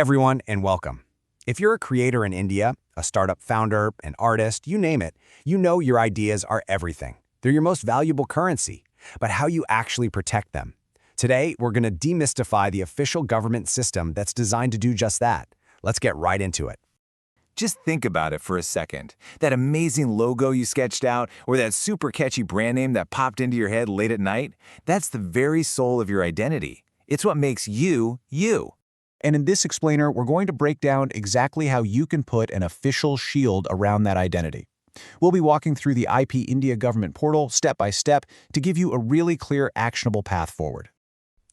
everyone, and welcome. If you're a creator in India, a startup founder, an artist, you name it, you know your ideas are everything. They're your most valuable currency, but how you actually protect them. Today, we're going to demystify the official government system that's designed to do just that. Let's get right into it. Just think about it for a second. That amazing logo you sketched out, or that super catchy brand name that popped into your head late at night, that's the very soul of your identity. It's what makes you, you. And in this explainer, we're going to break down exactly how you can put an official shield around that identity. We'll be walking through the IP India government portal step by step to give you a really clear, actionable path forward.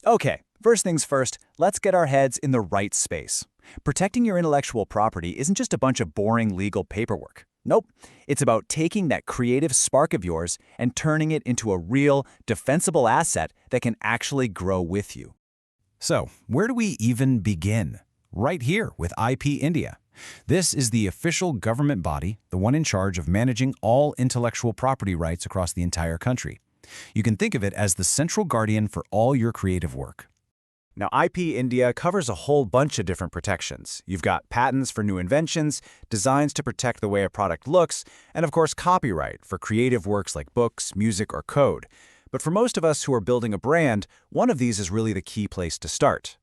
Okay, first things first, let's get our heads in the right space. Protecting your intellectual property isn't just a bunch of boring legal paperwork. Nope, it's about taking that creative spark of yours and turning it into a real, defensible asset that can actually grow with you. So, where do we even begin? Right here with IP India. This is the official government body, the one in charge of managing all intellectual property rights across the entire country. You can think of it as the central guardian for all your creative work. Now, IP India covers a whole bunch of different protections. You've got patents for new inventions, designs to protect the way a product looks, and of course copyright for creative works like books, music, or code. But for most of us who are building a brand, one of these is really the key place to start.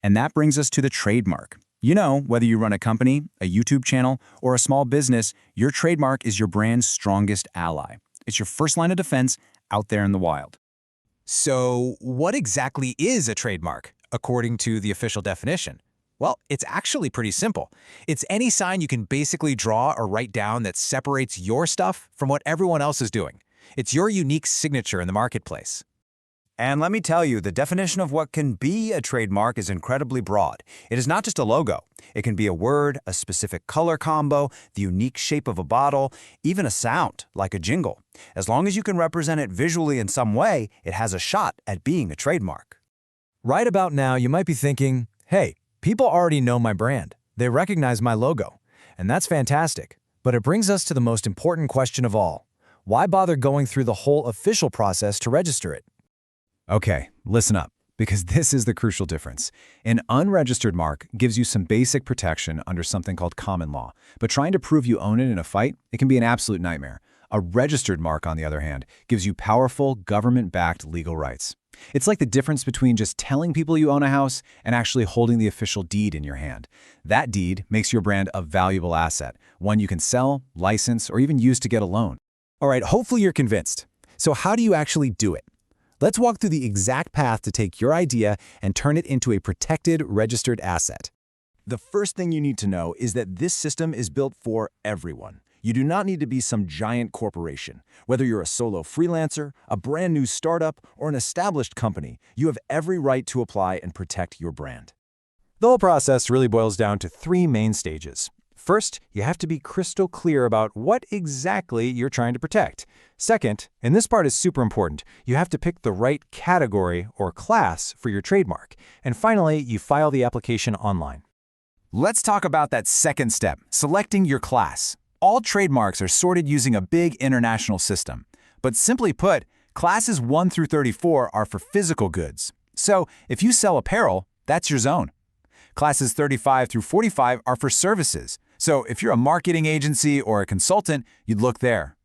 And that brings us to the trademark. You know, whether you run a company, a YouTube channel, or a small business, your trademark is your brand's strongest ally. It's your first line of defense out there in the wild. So, what exactly is a trademark, according to the official definition? Well, it's actually pretty simple. It's any sign you can basically draw or write down that separates your stuff from what everyone else is doing. It's your unique signature in the marketplace. And let me tell you, the definition of what can be a trademark is incredibly broad. It is not just a logo. It can be a word, a specific color combo, the unique shape of a bottle, even a sound, like a jingle. As long as you can represent it visually in some way, it has a shot at being a trademark. Right about now, you might be thinking, hey, people already know my brand. They recognize my logo. And that's fantastic. But it brings us to the most important question of all. Why bother going through the whole official process to register it? Okay, listen up, because this is the crucial difference. An unregistered mark gives you some basic protection under something called common law, but trying to prove you own it in a fight, it can be an absolute nightmare. A registered mark, on the other hand, gives you powerful, government-backed legal rights. It's like the difference between just telling people you own a house and actually holding the official deed in your hand. That deed makes your brand a valuable asset, one you can sell, license, or even use to get a loan. All right, hopefully you're convinced. So how do you actually do it? Let's walk through the exact path to take your idea and turn it into a protected, registered asset. The first thing you need to know is that this system is built for everyone. You do not need to be some giant corporation. Whether you're a solo freelancer, a brand new startup, or an established company, you have every right to apply and protect your brand. The whole process really boils down to three main stages. First, you have to be crystal clear about what exactly you're trying to protect. Second, and this part is super important, you have to pick the right category or class for your trademark. And finally, you file the application online. Let's talk about that second step, selecting your class. All trademarks are sorted using a big international system. But simply put, classes 1 through 34 are for physical goods. So if you sell apparel, that's your zone. Classes 35 through 45 are for services. So if you're a marketing agency or a consultant, you'd look there.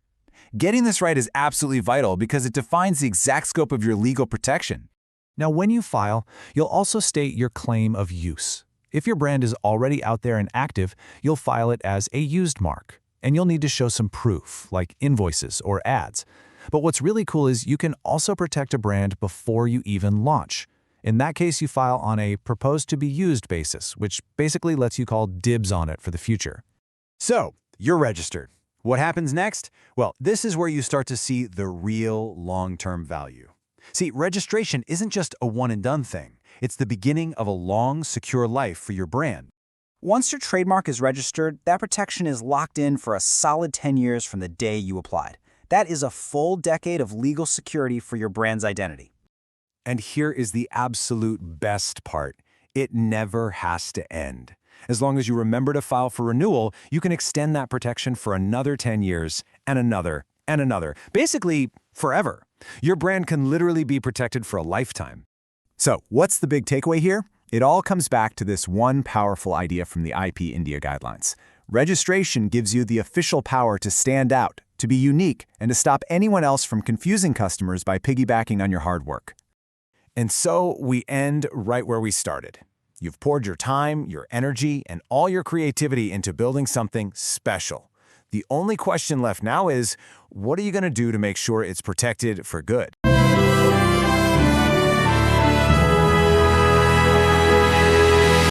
Getting this right is absolutely vital because it defines the exact scope of your legal protection. Now, when you file, you'll also state your claim of use. If your brand is already out there and active, you'll file it as a used mark. And you'll need to show some proof, like invoices or ads. But what's really cool is you can also protect a brand before you even launch. In that case, you file on a proposed to be used basis, which basically lets you call dibs on it for the future. So, you're registered. What happens next? Well, this is where you start to see the real long-term value. See, registration isn't just a one-and-done thing. It's the beginning of a long, secure life for your brand. Once your trademark is registered, that protection is locked in for a solid 10 years from the day you applied. That is a full decade of legal security for your brand's identity. And here is the absolute best part. It never has to end. As long as you remember to file for renewal, you can extend that protection for another 10 years and another and another. Basically, forever. Your brand can literally be protected for a lifetime. So, what's the big takeaway here? It all comes back to this one powerful idea from the IP India guidelines. Registration gives you the official power to stand out, to be unique, and to stop anyone else from confusing customers by piggybacking on your hard work. And so we end right where we started. You've poured your time, your energy, and all your creativity into building something special. The only question left now is, what are you going to do to make sure it's protected for good?